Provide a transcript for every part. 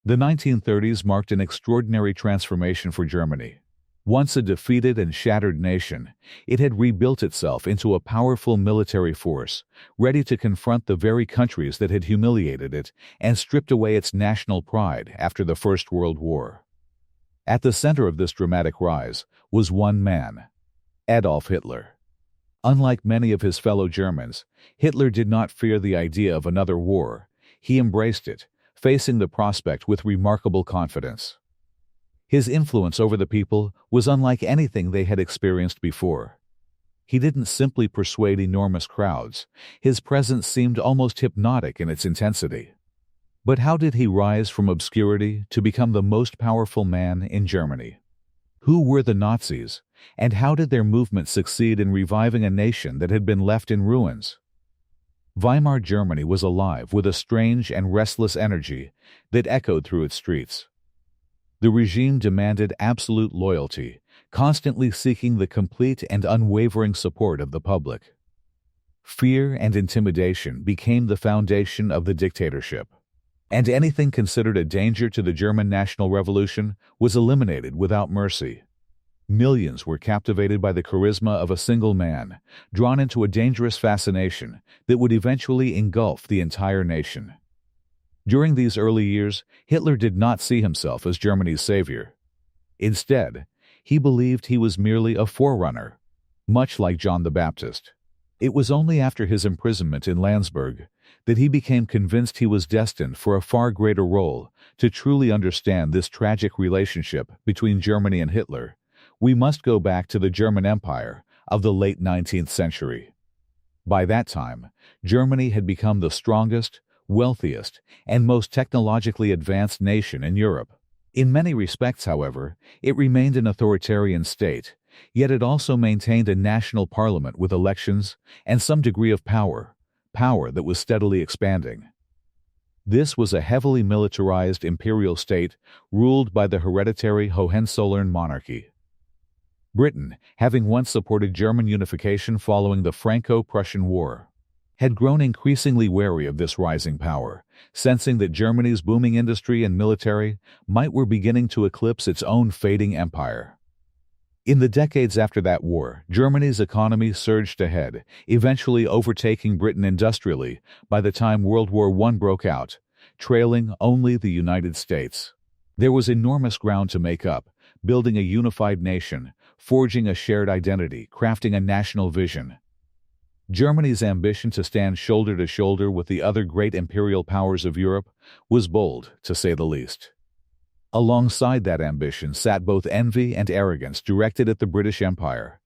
The 1930s marked an extraordinary transformation for Germany. Once a defeated and shattered nation, it had rebuilt itself into a powerful military force, ready to confront the very countries that had humiliated it and stripped away its national pride after the First World War. At the center of this dramatic rise was one man, Adolf Hitler. Unlike many of his fellow Germans, Hitler did not fear the idea of another war. He embraced it, facing the prospect with remarkable confidence. His influence over the people was unlike anything they had experienced before. He didn't simply persuade enormous crowds. His presence seemed almost hypnotic in its intensity. But how did he rise from obscurity to become the most powerful man in Germany? Who were the Nazis, and how did their movement succeed in reviving a nation that had been left in ruins? Weimar Germany was alive with a strange and restless energy that echoed through its streets. The regime demanded absolute loyalty, constantly seeking the complete and unwavering support of the public. Fear and intimidation became the foundation of the dictatorship, and anything considered a danger to the German national revolution was eliminated without mercy. Millions were captivated by the charisma of a single man, drawn into a dangerous fascination that would eventually engulf the entire nation. During these early years, Hitler did not see himself as Germany's savior. Instead, he believed he was merely a forerunner, much like John the Baptist. It was only after his imprisonment in Landsberg that he became convinced he was destined for a far greater role. To truly understand this tragic relationship between Germany and Hitler, we must go back to the German Empire of the late 19th century. By that time, Germany had become the strongest, wealthiest, and most technologically advanced nation in Europe. In many respects, however, it remained an authoritarian state, yet it also maintained a national parliament with elections and some degree of power that was steadily expanding. This was a heavily militarized imperial state ruled by the hereditary Hohenzollern monarchy. Britain, having once supported German unification following the Franco-Prussian War, had grown increasingly wary of this rising power, sensing that Germany's booming industry and military might were beginning to eclipse its own fading empire. In the decades after that war, Germany's economy surged ahead, eventually overtaking Britain industrially by the time World War I broke out, trailing only the United States. There was enormous ground to make up, building a unified nation, forging a shared identity, crafting a national vision. Germany's ambition to stand shoulder to shoulder with the other great imperial powers of Europe was bold, to say the least. Alongside that ambition sat both envy and arrogance directed at the British Empire.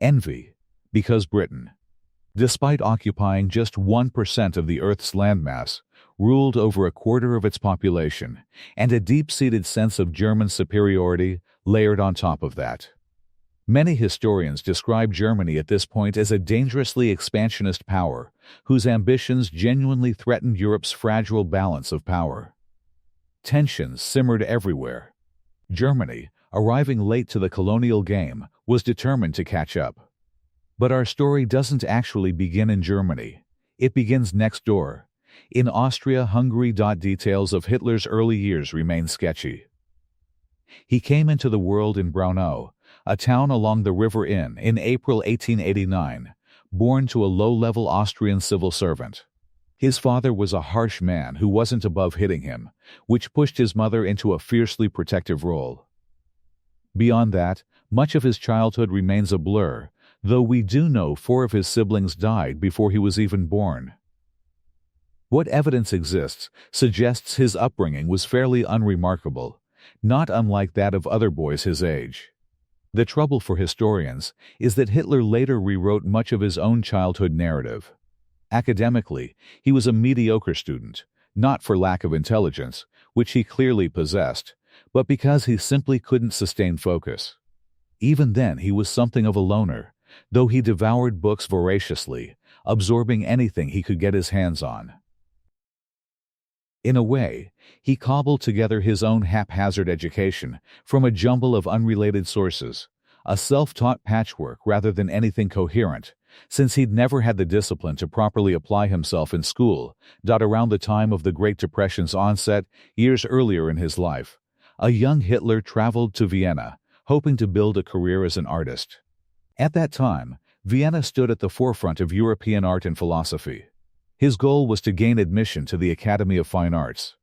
Envy, because Britain, despite occupying just 1% of the Earth's landmass, ruled over a quarter of its population, and a deep-seated sense of German superiority layered on top of that. Many historians describe Germany at this point as a dangerously expansionist power, whose ambitions genuinely threatened Europe's fragile balance of power. Tensions simmered everywhere. Germany, arriving late to the colonial game, was determined to catch up. But our story doesn't actually begin in Germany. It begins next door, in Austria-Hungary. Details of Hitler's early years remain sketchy. He came into the world in Braunau, a town along the River Inn, in April 1889, born to a low-level Austrian civil servant. His father was a harsh man who wasn't above hitting him, which pushed his mother into a fiercely protective role. Beyond that, much of his childhood remains a blur, though we do know 4 of his siblings died before he was even born. What evidence exists suggests his upbringing was fairly unremarkable, not unlike that of other boys his age. The trouble for historians is that Hitler later rewrote much of his own childhood narrative. Academically, he was a mediocre student, not for lack of intelligence, which he clearly possessed, but because he simply couldn't sustain focus. Even then, he was something of a loner, though he devoured books voraciously, absorbing anything he could get his hands on. In a way, he cobbled together his own haphazard education from a jumble of unrelated sources, a self-taught patchwork rather than anything coherent, since he'd never had the discipline to properly apply himself in school. Around the time of the Great Depression's onset, years earlier in his life, a young Hitler traveled to Vienna, hoping to build a career as an artist. At that time, Vienna stood at the forefront of European art and philosophy. His goal was to gain admission to the Academy of Fine Arts.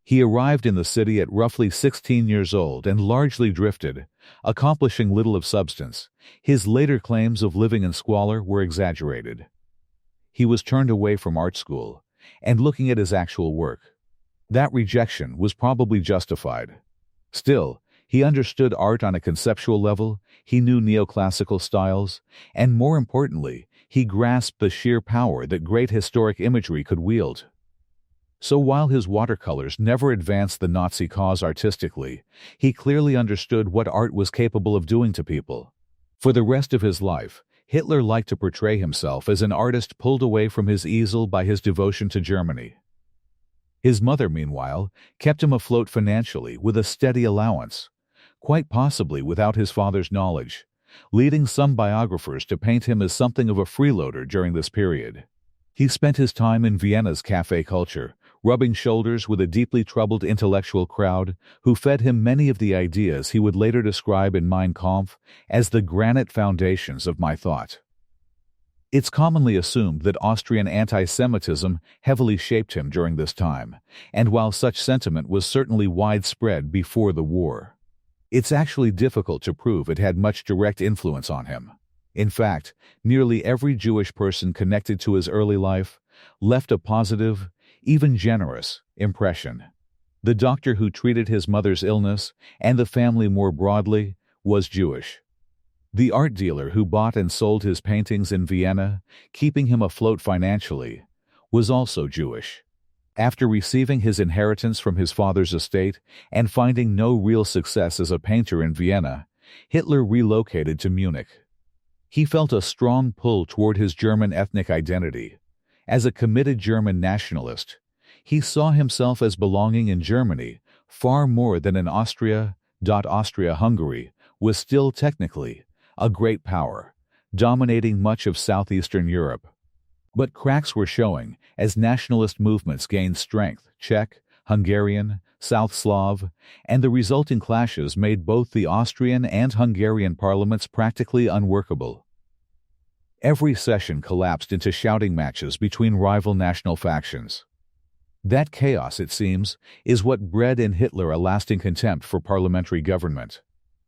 He arrived in the city at roughly 16 years old and largely drifted, accomplishing little of substance. His later claims of living in squalor were exaggerated. He was turned away from art school, and looking at his actual work, that rejection was probably justified. Still, he understood art on a conceptual level, he knew neoclassical styles, and more importantly, he grasped the sheer power that great historic imagery could wield. So while his watercolors never advanced the Nazi cause artistically, he clearly understood what art was capable of doing to people. For the rest of his life, Hitler liked to portray himself as an artist pulled away from his easel by his devotion to Germany. His mother, meanwhile, kept him afloat financially with a steady allowance, quite possibly without his father's knowledge, leading some biographers to paint him as something of a freeloader during this period. He spent his time in Vienna's café culture, rubbing shoulders with a deeply troubled intellectual crowd who fed him many of the ideas he would later describe in Mein Kampf as the granite foundations of my thought. It's commonly assumed that Austrian anti-Semitism heavily shaped him during this time, and while such sentiment was certainly widespread before the war, it's actually difficult to prove it had much direct influence on him. In fact, nearly every Jewish person connected to his early life left a positive, even generous, impression. The doctor who treated his mother's illness, and the family more broadly, was Jewish. The art dealer who bought and sold his paintings in Vienna, keeping him afloat financially, was also Jewish. After receiving his inheritance from his father's estate and finding no real success as a painter in Vienna, Hitler relocated to Munich. He felt a strong pull toward his German ethnic identity. As a committed German nationalist, he saw himself as belonging in Germany far more than in Austria. Austria-Hungary was still technically a great power, dominating much of southeastern Europe. But cracks were showing as nationalist movements gained strength. Czech, Hungarian, South Slav, and the resulting clashes made both the Austrian and Hungarian parliaments practically unworkable. Every session collapsed into shouting matches between rival national factions. That chaos, it seems, is what bred in Hitler a lasting contempt for parliamentary government.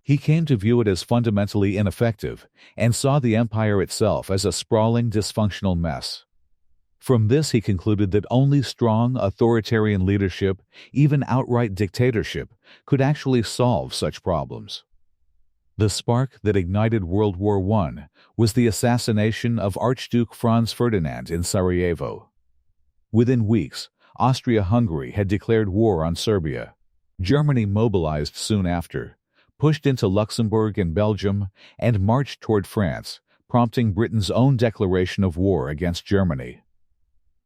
He came to view it as fundamentally ineffective and saw the empire itself as a sprawling, dysfunctional mess. From this he concluded that only strong, authoritarian leadership, even outright dictatorship, could actually solve such problems. The spark that ignited World War I was the assassination of Archduke Franz Ferdinand in Sarajevo. Within weeks, Austria-Hungary had declared war on Serbia. Germany mobilized soon after, pushed into Luxembourg and Belgium, and marched toward France, prompting Britain's own declaration of war against Germany.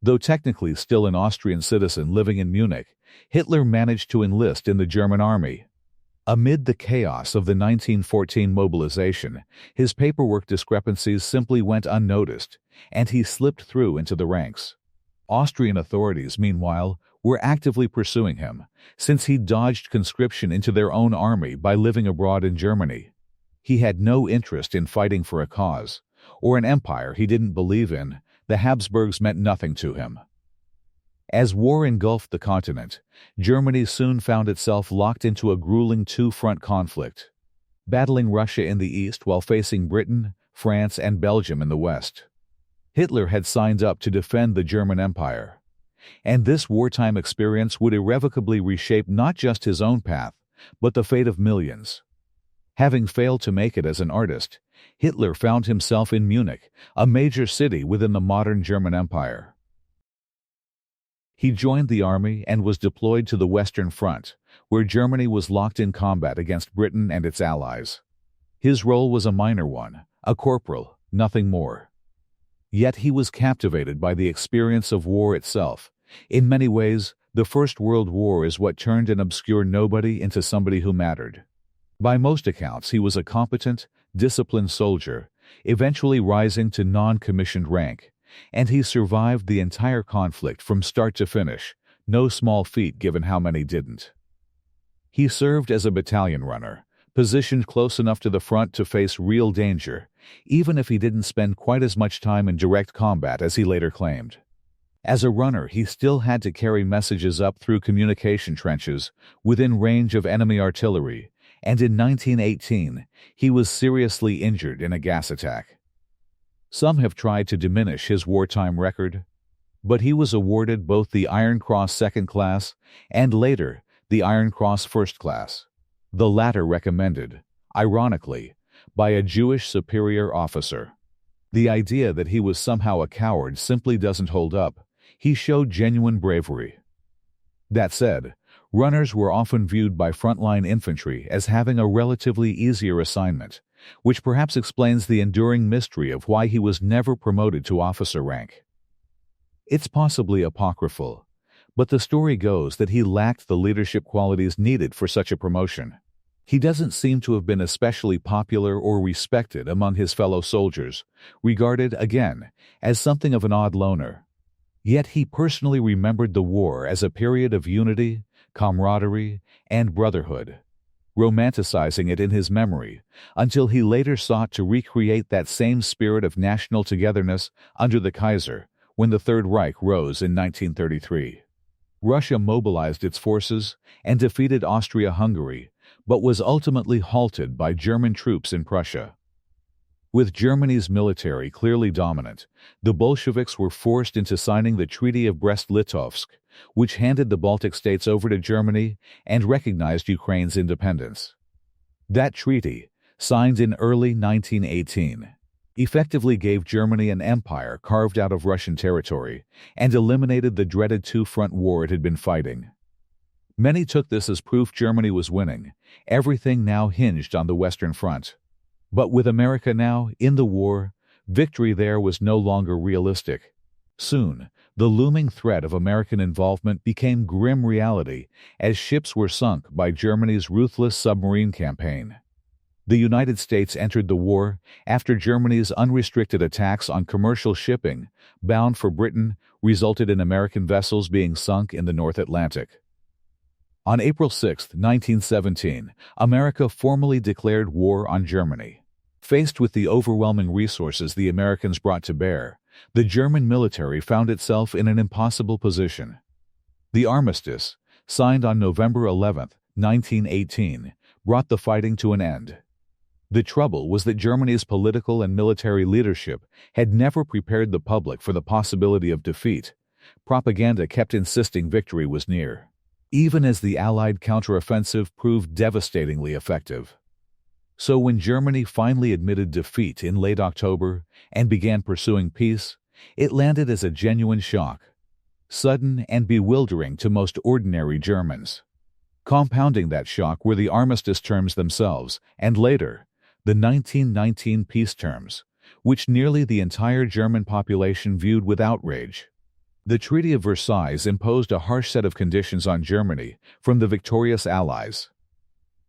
Though technically still an Austrian citizen living in Munich, Hitler managed to enlist in the German army. Amid the chaos of the 1914 mobilization, his paperwork discrepancies simply went unnoticed, and he slipped through into the ranks. Austrian authorities, meanwhile, were actively pursuing him, since he dodged conscription into their own army by living abroad in Germany. He had no interest in fighting for a cause, or an empire he didn't believe in. The Habsburgs meant nothing to him. As war engulfed the continent, Germany soon found itself locked into a grueling two-front conflict, battling Russia in the east while facing Britain, France, and Belgium in the west. Hitler had signed up to defend the German Empire, and this wartime experience would irrevocably reshape not just his own path, but the fate of millions. Having failed to make it as an artist, Hitler found himself in Munich, a major city within the modern German Empire. He joined the army and was deployed to the Western Front, where Germany was locked in combat against Britain and its allies. His role was a minor one, a corporal, nothing more. Yet he was captivated by the experience of war itself. In many ways, the First World War is what turned an obscure nobody into somebody who mattered. By most accounts, he was a competent, disciplined soldier, eventually rising to non-commissioned rank, and he survived the entire conflict from start to finish, no small feat given how many didn't. He served as a battalion runner, positioned close enough to the front to face real danger, even if he didn't spend quite as much time in direct combat as he later claimed. As a runner, he still had to carry messages up through communication trenches within range of enemy artillery, and in 1918, he was seriously injured in a gas attack. Some have tried to diminish his wartime record, but he was awarded both the Iron Cross Second Class and later the Iron Cross First Class, the latter recommended, ironically, by a Jewish superior officer. The idea that he was somehow a coward simply doesn't hold up. He showed genuine bravery. That said, runners were often viewed by frontline infantry as having a relatively easier assignment, which perhaps explains the enduring mystery of why he was never promoted to officer rank. It's possibly apocryphal, but the story goes that he lacked the leadership qualities needed for such a promotion. He doesn't seem to have been especially popular or respected among his fellow soldiers, regarded, again, as something of an odd loner. Yet he personally remembered the war as a period of unity, camaraderie, and brotherhood, romanticizing it in his memory, until he later sought to recreate that same spirit of national togetherness under the Kaiser when the Third Reich rose in 1933. Russia mobilized its forces and defeated Austria-Hungary, but was ultimately halted by German troops in Prussia. With Germany's military clearly dominant, the Bolsheviks were forced into signing the Treaty of Brest-Litovsk, which handed the Baltic states over to Germany and recognized Ukraine's independence. That treaty, signed in early 1918, effectively gave Germany an empire carved out of Russian territory and eliminated the dreaded two-front war it had been fighting. Many took this as proof Germany was winning. Everything now hinged on the Western Front. But with America now in the war, victory there was no longer realistic. Soon, the looming threat of American involvement became grim reality as ships were sunk by Germany's ruthless submarine campaign. The United States entered the war after Germany's unrestricted attacks on commercial shipping bound for Britain resulted in American vessels being sunk in the North Atlantic. On April 6, 1917, America formally declared war on Germany. Faced with the overwhelming resources the Americans brought to bear, the German military found itself in an impossible position. The armistice, signed on November 11, 1918, brought the fighting to an end. The trouble was that Germany's political and military leadership had never prepared the public for the possibility of defeat. Propaganda kept insisting victory was near, even as the Allied counteroffensive proved devastatingly effective. So when Germany finally admitted defeat in late October and began pursuing peace, it landed as a genuine shock, sudden and bewildering to most ordinary Germans. Compounding that shock were the armistice terms themselves, and later, the 1919 peace terms, which nearly the entire German population viewed with outrage. The Treaty of Versailles imposed a harsh set of conditions on Germany from the victorious Allies.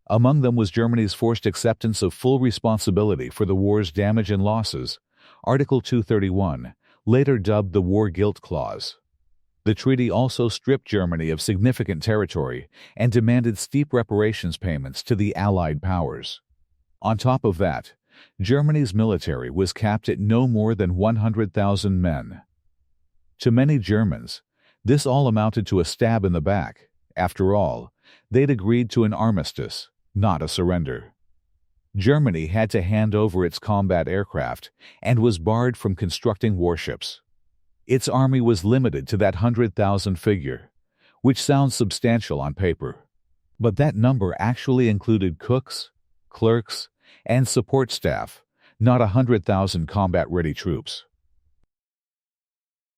Among them was Germany's forced acceptance of full responsibility for the war's damage and losses, Article 231, later dubbed the War Guilt Clause. The treaty also stripped Germany of significant territory and demanded steep reparations payments to the Allied powers. On top of that, Germany's military was capped at no more than 100,000 men. To many Germans, this all amounted to a stab in the back. After all, they'd agreed to an armistice, not a surrender. Germany had to hand over its combat aircraft and was barred from constructing warships. Its army was limited to that 100,000 figure, which sounds substantial on paper. But that number actually included cooks, clerks, and support staff, not 100,000 combat-ready troops.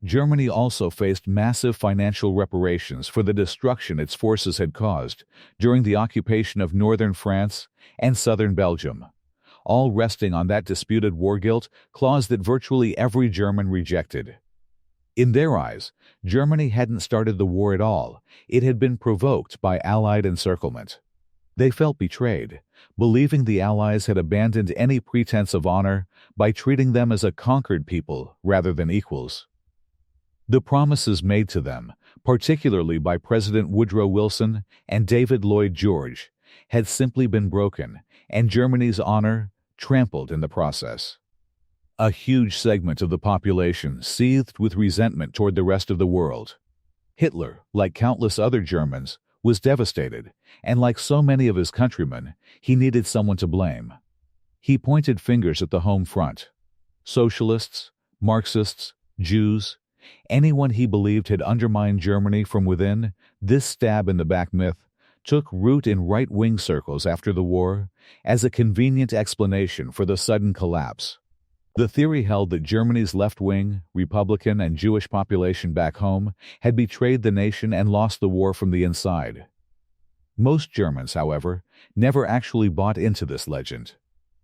Germany also faced massive financial reparations for the destruction its forces had caused during the occupation of northern France and southern Belgium, all resting on that disputed war guilt clause that virtually every German rejected. In their eyes, Germany hadn't started the war at all. It had been provoked by Allied encirclement. They felt betrayed, believing the Allies had abandoned any pretense of honor by treating them as a conquered people rather than equals. The promises made to them, particularly by President Woodrow Wilson and David Lloyd George, had simply been broken, and Germany's honor trampled in the process. A huge segment of the population seethed with resentment toward the rest of the world. Hitler, like countless other Germans, was devastated, and like so many of his countrymen, he needed someone to blame. He pointed fingers at the home front. Socialists, Marxists, Jews, anyone he believed had undermined Germany from within. This stab-in-the-back myth took root in right-wing circles after the war as a convenient explanation for the sudden collapse. The theory held that Germany's left-wing, Republican, and Jewish population back home had betrayed the nation and lost the war from the inside. Most Germans, however, never actually bought into this legend.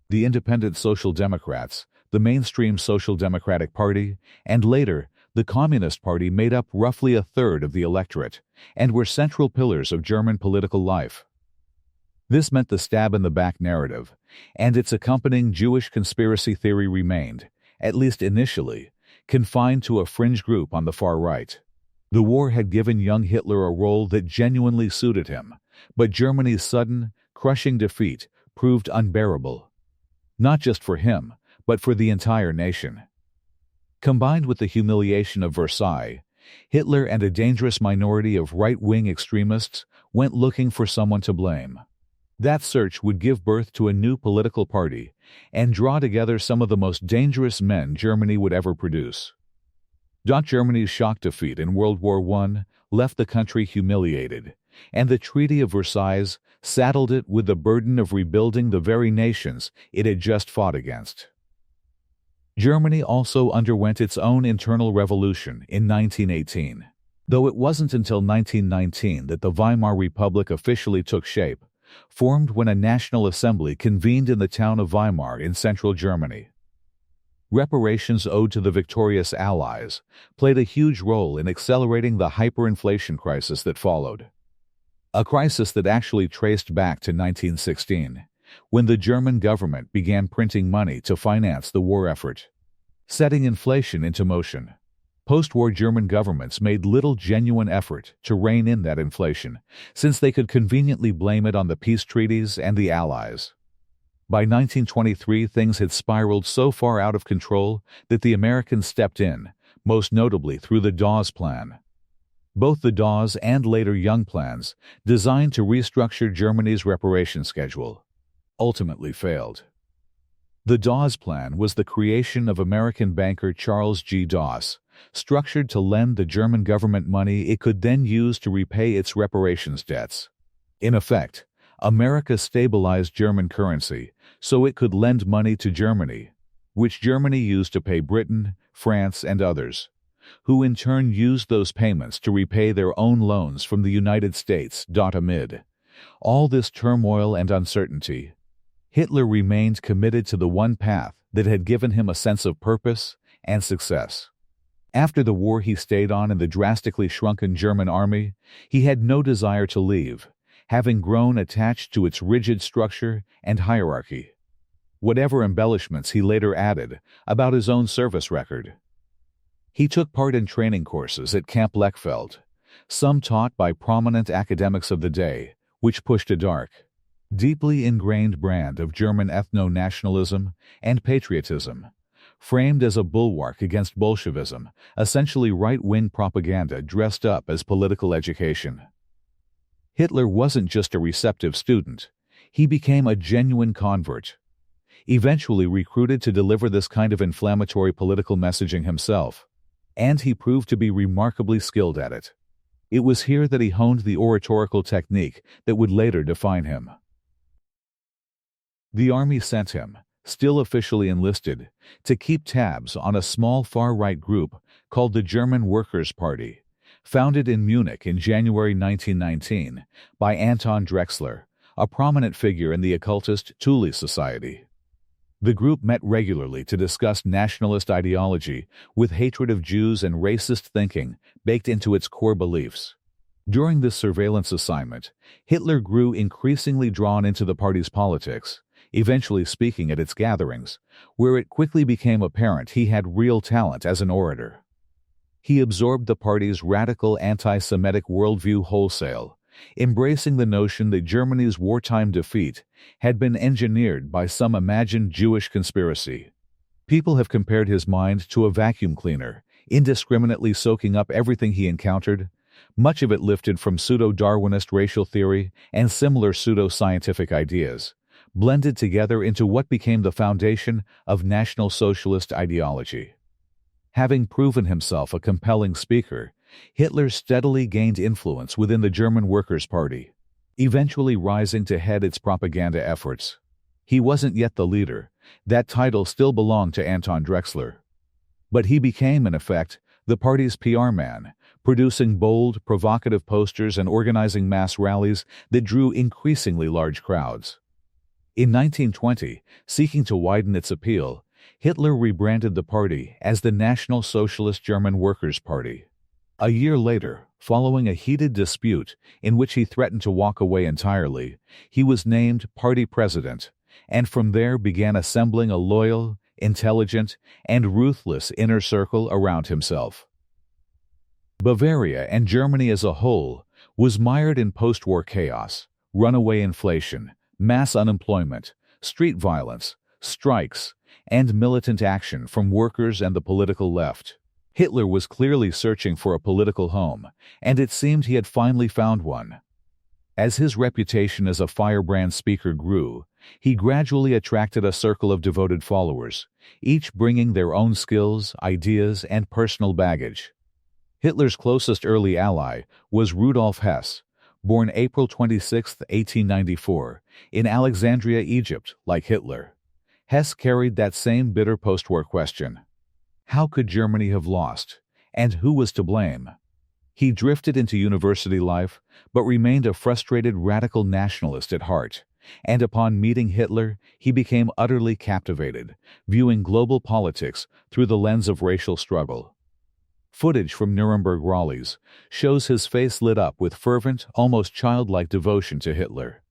The independent Social Democrats, the mainstream Social Democratic Party, and later, the Communist Party made up roughly a third of the electorate and were central pillars of German political life. This meant the stab-in-the-back narrative and its accompanying Jewish conspiracy theory remained, at least initially, confined to a fringe group on the far right. The war had given young Hitler a role that genuinely suited him, but Germany's sudden, crushing defeat proved unbearable. Not just for him, but for the entire nation. Combined with the humiliation of Versailles, Hitler and a dangerous minority of right-wing extremists went looking for someone to blame. That search would give birth to a new political party and draw together some of the most dangerous men Germany would ever produce. Germany's shock defeat in World War I left the country humiliated, and the Treaty of Versailles saddled it with the burden of rebuilding the very nations it had just fought against. Germany also underwent its own internal revolution in 1918, though it wasn't until 1919 that the Weimar Republic officially took shape, formed when a national assembly convened in the town of Weimar in central Germany. Reparations owed to the victorious Allies played a huge role in accelerating the hyperinflation crisis that followed. A crisis that actually traced back to 1916, when the German government began printing money to finance the war effort, setting inflation into motion. Post-war German governments made little genuine effort to rein in that inflation, since they could conveniently blame it on the peace treaties and the Allies. By 1923, things had spiraled so far out of control that the Americans stepped in, most notably through the Dawes Plan. Both the Dawes and later Young plans, designed to restructure Germany's reparation schedule, ultimately failed. The Dawes Plan was the creation of American banker Charles G. Dawes, structured to lend the German government money it could then use to repay its reparations debts. In effect, America stabilized German currency so it could lend money to Germany, which Germany used to pay Britain, France, and others, who in turn used those payments to repay their own loans from the United States. Amid all this turmoil and uncertainty, Hitler remained committed to the one path that had given him a sense of purpose and success. After the war he stayed on in the drastically shrunken German army. He had no desire to leave, having grown attached to its rigid structure and hierarchy, whatever embellishments he later added about his own service record. He took part in training courses at Camp Lechfeld, some taught by prominent academics of the day, which pushed a dark, deeply ingrained brand of German ethno-nationalism and patriotism, framed as a bulwark against Bolshevism, essentially right-wing propaganda dressed up as political education. Hitler wasn't just a receptive student. He became a genuine convert, eventually recruited to deliver this kind of inflammatory political messaging himself, and he proved to be remarkably skilled at it. It was here that he honed the oratorical technique that would later define him. The army sent him, still officially enlisted, to keep tabs on a small far-right group called the German Workers' Party, founded in Munich in January 1919 by Anton Drexler, a prominent figure in the occultist Thule Society. The group met regularly to discuss nationalist ideology with hatred of Jews and racist thinking baked into its core beliefs. During this surveillance assignment, Hitler grew increasingly drawn into the party's politics, eventually speaking at its gatherings, where it quickly became apparent he had real talent as an orator. He absorbed the party's radical anti-Semitic worldview wholesale, embracing the notion that Germany's wartime defeat had been engineered by some imagined Jewish conspiracy. People have compared his mind to a vacuum cleaner, indiscriminately soaking up everything he encountered, much of it lifted from pseudo-Darwinist racial theory and similar pseudo-scientific ideas, blended together into what became the foundation of National Socialist ideology. Having proven himself a compelling speaker, Hitler steadily gained influence within the German Workers' Party, eventually rising to head its propaganda efforts. He wasn't yet the leader. That title still belonged to Anton Drexler. But he became, in effect, the party's PR man, producing bold, provocative posters and organizing mass rallies that drew increasingly large crowds. In 1920, seeking to widen its appeal, Hitler rebranded the party as the National Socialist German Workers' Party. A year later, following a heated dispute in which he threatened to walk away entirely, he was named party president, and from there began assembling a loyal, intelligent, and ruthless inner circle around himself. Bavaria and Germany as a whole was mired in post-war chaos, runaway inflation, mass unemployment, street violence, strikes, and militant action from workers and the political left. Hitler was clearly searching for a political home, and it seemed he had finally found one. As his reputation as a firebrand speaker grew, he gradually attracted a circle of devoted followers, each bringing their own skills, ideas, and personal baggage. Hitler's closest early ally was Rudolf Hess, born April 26, 1894, in Alexandria, Egypt, like Hitler. Hess carried that same bitter post-war question. How could Germany have lost, and who was to blame? He drifted into university life, but remained a frustrated radical nationalist at heart, and upon meeting Hitler, he became utterly captivated, viewing global politics through the lens of racial struggle. Footage from Nuremberg rallies shows his face lit up with fervent, almost childlike devotion to Hitler.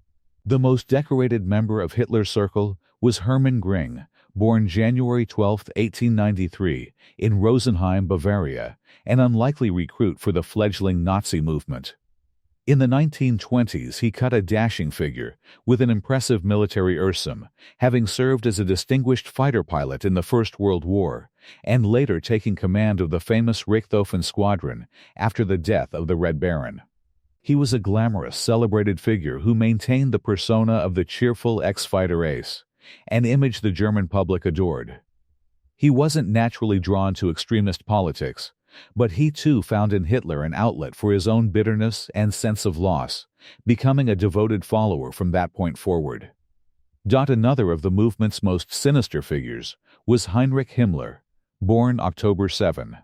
The most decorated member of Hitler's circle was Hermann Göring, born January 12, 1893, in Rosenheim, Bavaria, an unlikely recruit for the fledgling Nazi movement. In the 1920s, he cut a dashing figure with an impressive military Ursum, having served as a distinguished fighter pilot in the First World War, and later taking command of the famous Richthofen Squadron after the death of the Red Baron. He was a glamorous, celebrated figure who maintained the persona of the cheerful ex-fighter ace, an image the German public adored. He wasn't naturally drawn to extremist politics, but he too found in Hitler an outlet for his own bitterness and sense of loss, becoming a devoted follower from that point forward. Another of the movement's most sinister figures was Heinrich Himmler, born October 7,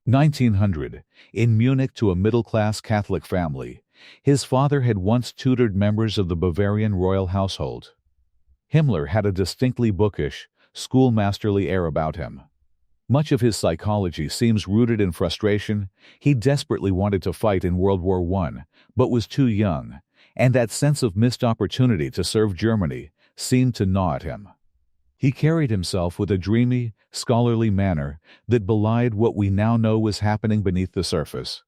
1900, in Munich to a middle-class Catholic family. His father had once tutored members of the Bavarian royal household. Himmler had a distinctly bookish, schoolmasterly air about him. Much of his psychology seems rooted in frustration. He desperately wanted to fight in World War I, but was too young, and that sense of missed opportunity to serve Germany seemed to gnaw at him. He carried himself with a dreamy, scholarly manner that belied what we now know was happening beneath the surface.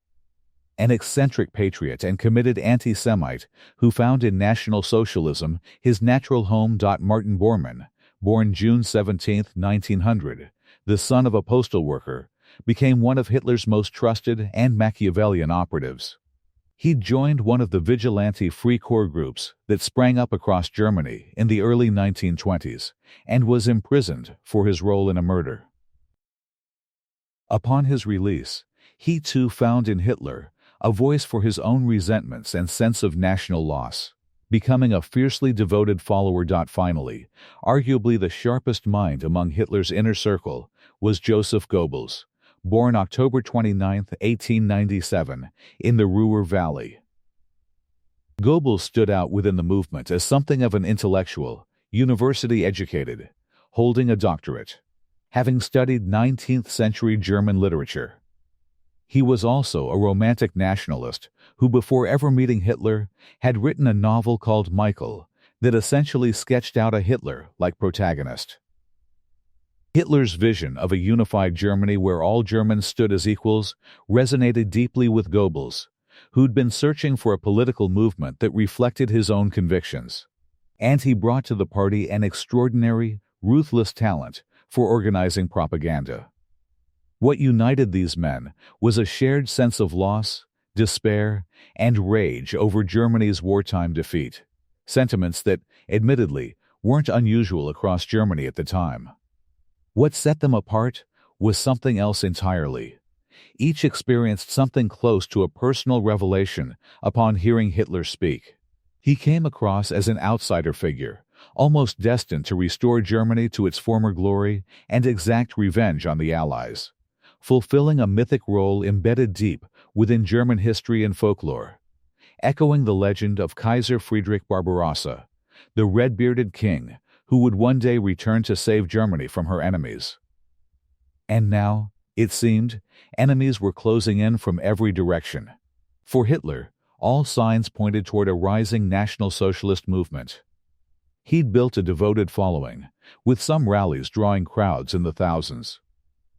An eccentric patriot and committed anti-Semite who found in National Socialism his natural home. Martin Bormann, born June 17, 1900, the son of a postal worker, became one of Hitler's most trusted and Machiavellian operatives. He joined one of the vigilante Free Corps groups that sprang up across Germany in the early 1920s and was imprisoned for his role in a murder. Upon his release, he too found in Hitler a voice for his own resentments and sense of national loss, becoming a fiercely devoted follower. Finally, arguably the sharpest mind among Hitler's inner circle was Joseph Goebbels, born October 29, 1897, in the Ruhr Valley. Goebbels stood out within the movement as something of an intellectual, university-educated, holding a doctorate, having studied 19th-century German literature. He was also a romantic nationalist who, before ever meeting Hitler, had written a novel called Michael that essentially sketched out a Hitler-like protagonist. Hitler's vision of a unified Germany where all Germans stood as equals resonated deeply with Goebbels, who'd been searching for a political movement that reflected his own convictions. And he brought to the party an extraordinary, ruthless talent for organizing propaganda. What united these men was a shared sense of loss, despair, and rage over Germany's wartime defeat, sentiments that, admittedly, weren't unusual across Germany at the time. What set them apart was something else entirely. Each experienced something close to a personal revelation upon hearing Hitler speak. He came across as an outsider figure, almost destined to restore Germany to its former glory and exact revenge on the Allies, fulfilling a mythic role embedded deep within German history and folklore, echoing the legend of Kaiser Friedrich Barbarossa, the red-bearded king who would one day return to save Germany from her enemies. And now, it seemed, enemies were closing in from every direction. For Hitler, all signs pointed toward a rising National Socialist movement. He'd built a devoted following, with some rallies drawing crowds in the thousands.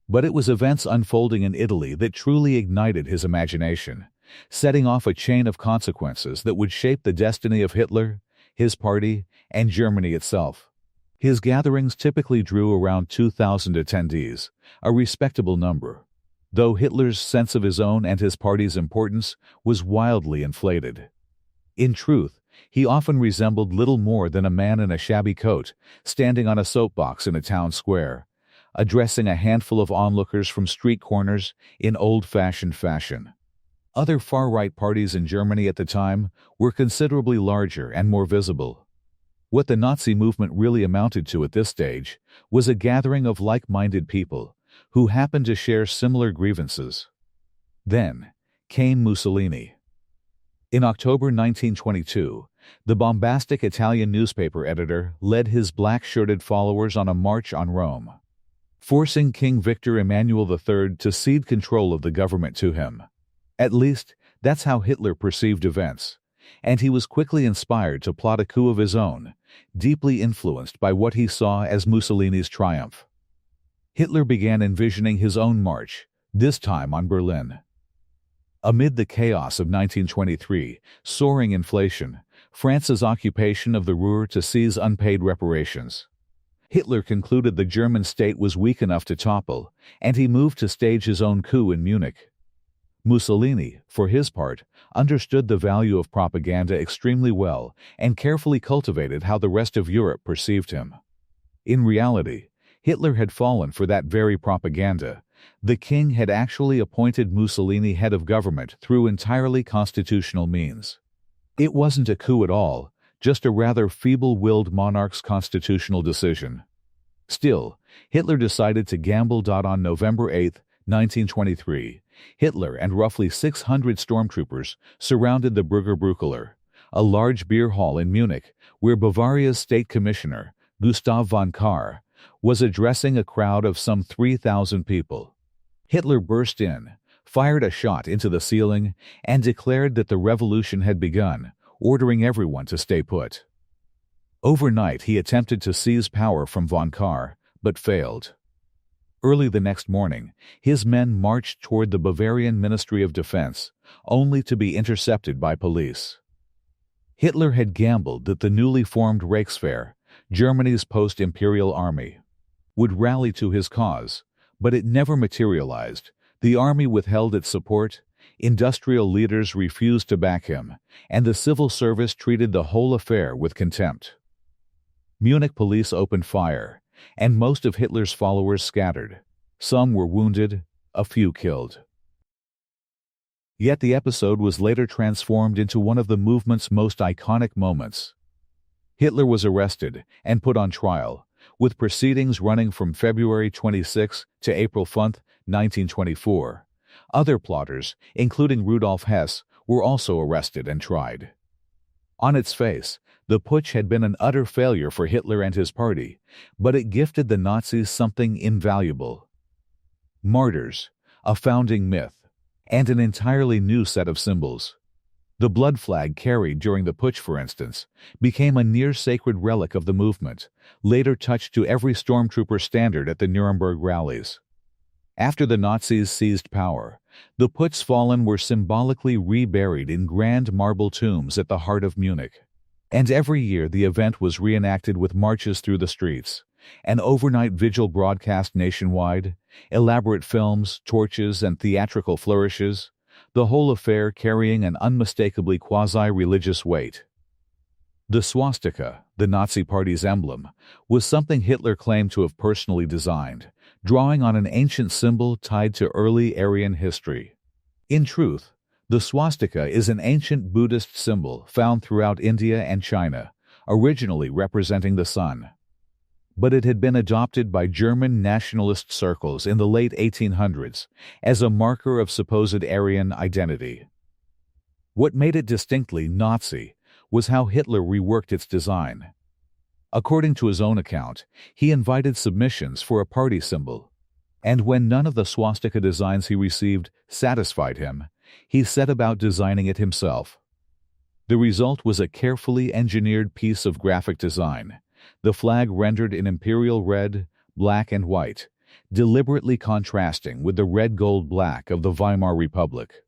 But it was events unfolding in Italy that truly ignited his imagination, setting off a chain of consequences that would shape the destiny of Hitler, his party, and Germany itself. His gatherings typically drew around 2,000 attendees, a respectable number, though Hitler's sense of his own and his party's importance was wildly inflated. In truth, he often resembled little more than a man in a shabby coat, standing on a soapbox in a town square, addressing a handful of onlookers from street corners in old-fashioned fashion. Other far-right parties in Germany at the time were considerably larger and more visible. What the Nazi movement really amounted to at this stage was a gathering of like-minded people who happened to share similar grievances. Then came Mussolini. In October 1922, the bombastic Italian newspaper editor led his black-shirted followers on a march on Rome, forcing King Victor Emmanuel III to cede control of the government to him. At least, that's how Hitler perceived events, and he was quickly inspired to plot a coup of his own, deeply influenced by what he saw as Mussolini's triumph. Hitler began envisioning his own march, this time on Berlin. Amid the chaos of 1923, soaring inflation, France's occupation of the Ruhr to seize unpaid reparations, Hitler concluded the German state was weak enough to topple, and he moved to stage his own coup in Munich. Mussolini, for his part, understood the value of propaganda extremely well and carefully cultivated how the rest of Europe perceived him. In reality, Hitler had fallen for that very propaganda. The king had actually appointed Mussolini head of government through entirely constitutional means. It wasn't a coup at all, just a rather feeble-willed monarch's constitutional decision. Still, Hitler decided to gamble. On November 8, 1923, Hitler and roughly 600 stormtroopers surrounded the Bürgerbrukeller, a large beer hall in Munich where Bavaria's state commissioner, Gustav von Kahr, was addressing a crowd of some 3,000 people. Hitler burst in, fired a shot into the ceiling, and declared that the revolution had begun, ordering everyone to stay put. Overnight, he attempted to seize power from von Kahr, but failed. Early the next morning, his men marched toward the Bavarian Ministry of Defense, only to be intercepted by police. Hitler had gambled that the newly formed Reichswehr, Germany's post-imperial army, would rally to his cause, but it never materialized. The army withheld its support, industrial leaders refused to back him, and the civil service treated the whole affair with contempt. Munich police opened fire, and most of Hitler's followers scattered. Some were wounded, a few killed. Yet the episode was later transformed into one of the movement's most iconic moments. Hitler was arrested and put on trial, with proceedings running from February 26 to April 5, 1924. Other plotters, including Rudolf Hess, were also arrested and tried. On its face, the putsch had been an utter failure for Hitler and his party, but it gifted the Nazis something invaluable: martyrs, a founding myth, and an entirely new set of symbols. The blood flag carried during the putsch, for instance, became a near-sacred relic of the movement, later touched to every stormtrooper standard at the Nuremberg rallies. After the Nazis seized power, the Putsch's fallen were symbolically reburied in grand marble tombs at the heart of Munich. And every year the event was reenacted with marches through the streets, an overnight vigil broadcast nationwide, elaborate films, torches, and theatrical flourishes, the whole affair carrying an unmistakably quasi-religious weight. The swastika, the Nazi Party's emblem, was something Hitler claimed to have personally designed, drawing on an ancient symbol tied to early Aryan history. In truth, the swastika is an ancient Buddhist symbol found throughout India and China, originally representing the sun. But it had been adopted by German nationalist circles in the late 1800s as a marker of supposed Aryan identity. What made it distinctly Nazi was how Hitler reworked its design. According to his own account, he invited submissions for a party symbol, and when none of the swastika designs he received satisfied him, he set about designing it himself. The result was a carefully engineered piece of graphic design, the flag rendered in imperial red, black, and white, deliberately contrasting with the red-gold-black of the Weimar Republic.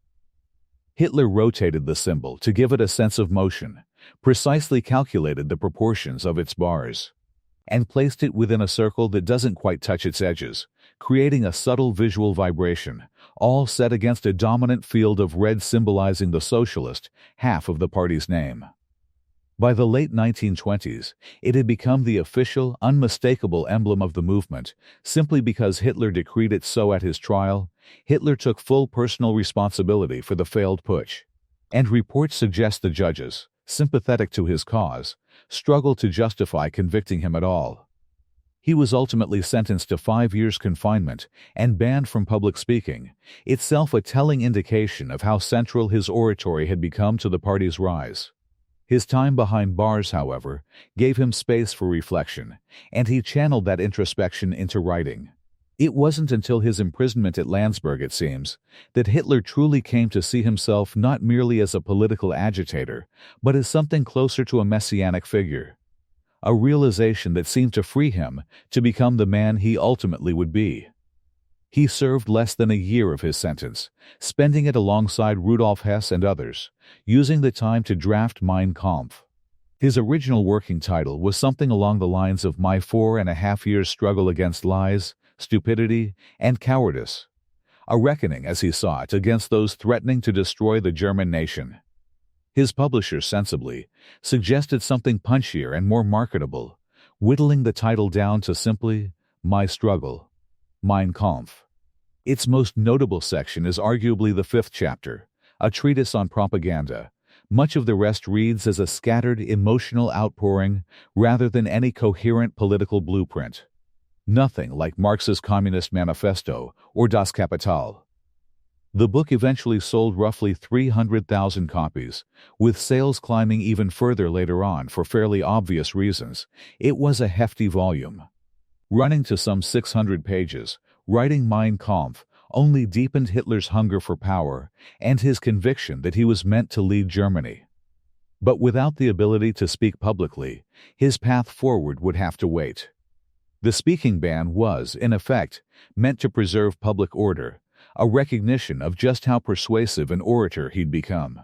Hitler rotated the symbol to give it a sense of motion, precisely calculated the proportions of its bars, and placed it within a circle that doesn't quite touch its edges, creating a subtle visual vibration, all set against a dominant field of red symbolizing the socialist half of the party's name. By the late 1920s, it had become the official, unmistakable emblem of the movement, simply because Hitler decreed it so at his trial. Hitler took full personal responsibility for the failed putsch, and reports suggest the judges, sympathetic to his cause, struggled to justify convicting him at all. He was ultimately sentenced to 5 years confinement and banned from public speaking, itself a telling indication of how central his oratory had become to the party's rise. His time behind bars, however, gave him space for reflection, and he channeled that introspection into writing. It wasn't until his imprisonment at Landsberg, it seems, that Hitler truly came to see himself not merely as a political agitator, but as something closer to a messianic figure. A realization that seemed to free him to become the man he ultimately would be. He served less than a year of his sentence, spending it alongside Rudolf Hess and others, using the time to draft Mein Kampf. His original working title was something along the lines of My 4.5 Years Struggle Against Lies, Stupidity, and Cowardice, a reckoning, as he saw it, against those threatening to destroy the German nation. His publisher sensibly suggested something punchier and more marketable, whittling the title down to simply My Struggle, Mein Kampf. Its most notable section is arguably the 5th chapter, a treatise on propaganda. Much of the rest reads as a scattered emotional outpouring rather than any coherent political blueprint. Nothing like Marx's Communist Manifesto or Das Kapital. The book eventually sold roughly 300,000 copies, with sales climbing even further later on for fairly obvious reasons. It was a hefty volume. Running to some 600 pages, writing Mein Kampf only deepened Hitler's hunger for power and his conviction that he was meant to lead Germany. But without the ability to speak publicly, his path forward would have to wait. The speaking ban was, in effect, meant to preserve public order, a recognition of just how persuasive an orator he'd become.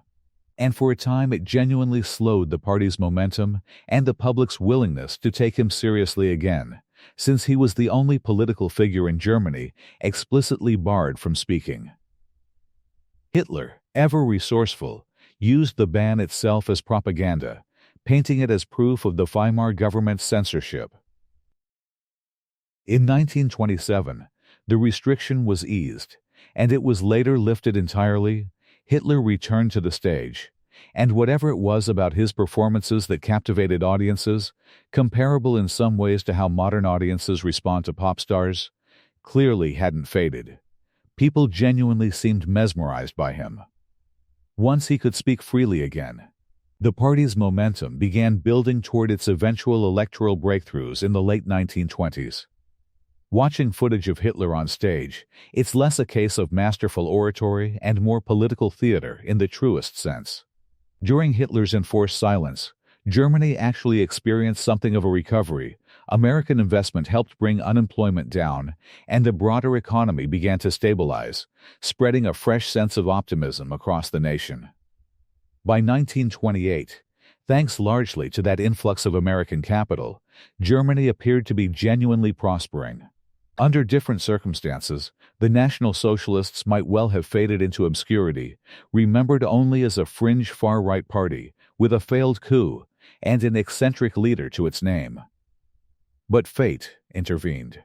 And for a time it genuinely slowed the party's momentum and the public's willingness to take him seriously again, since he was the only political figure in Germany explicitly barred from speaking. Hitler, ever resourceful, used the ban itself as propaganda, painting it as proof of the Weimar government's censorship. In 1927, the restriction was eased, and it was later lifted entirely. Hitler returned to the stage, and whatever it was about his performances that captivated audiences, comparable in some ways to how modern audiences respond to pop stars, clearly hadn't faded. People genuinely seemed mesmerized by him. Once he could speak freely again, the party's momentum began building toward its eventual electoral breakthroughs in the late 1920s. Watching footage of Hitler on stage, it's less a case of masterful oratory and more political theater in the truest sense. During Hitler's enforced silence, Germany actually experienced something of a recovery. American investment helped bring unemployment down, and the broader economy began to stabilize, spreading a fresh sense of optimism across the nation. By 1928, thanks largely to that influx of American capital, Germany appeared to be genuinely prospering. Under different circumstances, the National Socialists might well have faded into obscurity, remembered only as a fringe far-right party with a failed coup and an eccentric leader to its name. But fate intervened.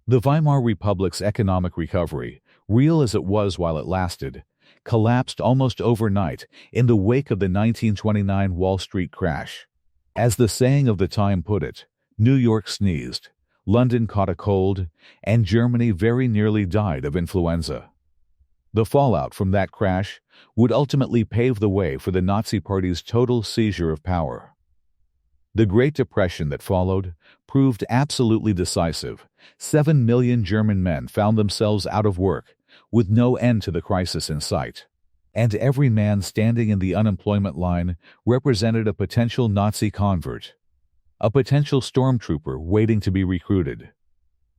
The Weimar Republic's economic recovery, real as it was while it lasted, collapsed almost overnight in the wake of the 1929 Wall Street crash. As the saying of the time put it, New York sneezed, London caught a cold, and Germany very nearly died of influenza. The fallout from that crash would ultimately pave the way for the Nazi Party's total seizure of power. The Great Depression that followed proved absolutely decisive. 7 million German men found themselves out of work, with no end to the crisis in sight. And every man standing in the unemployment line represented a potential Nazi convert, a potential stormtrooper waiting to be recruited.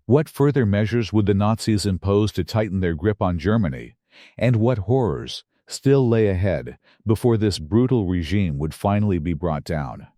What further measures would the Nazis impose to tighten their grip on Germany, and what horrors still lay ahead before this brutal regime would finally be brought down?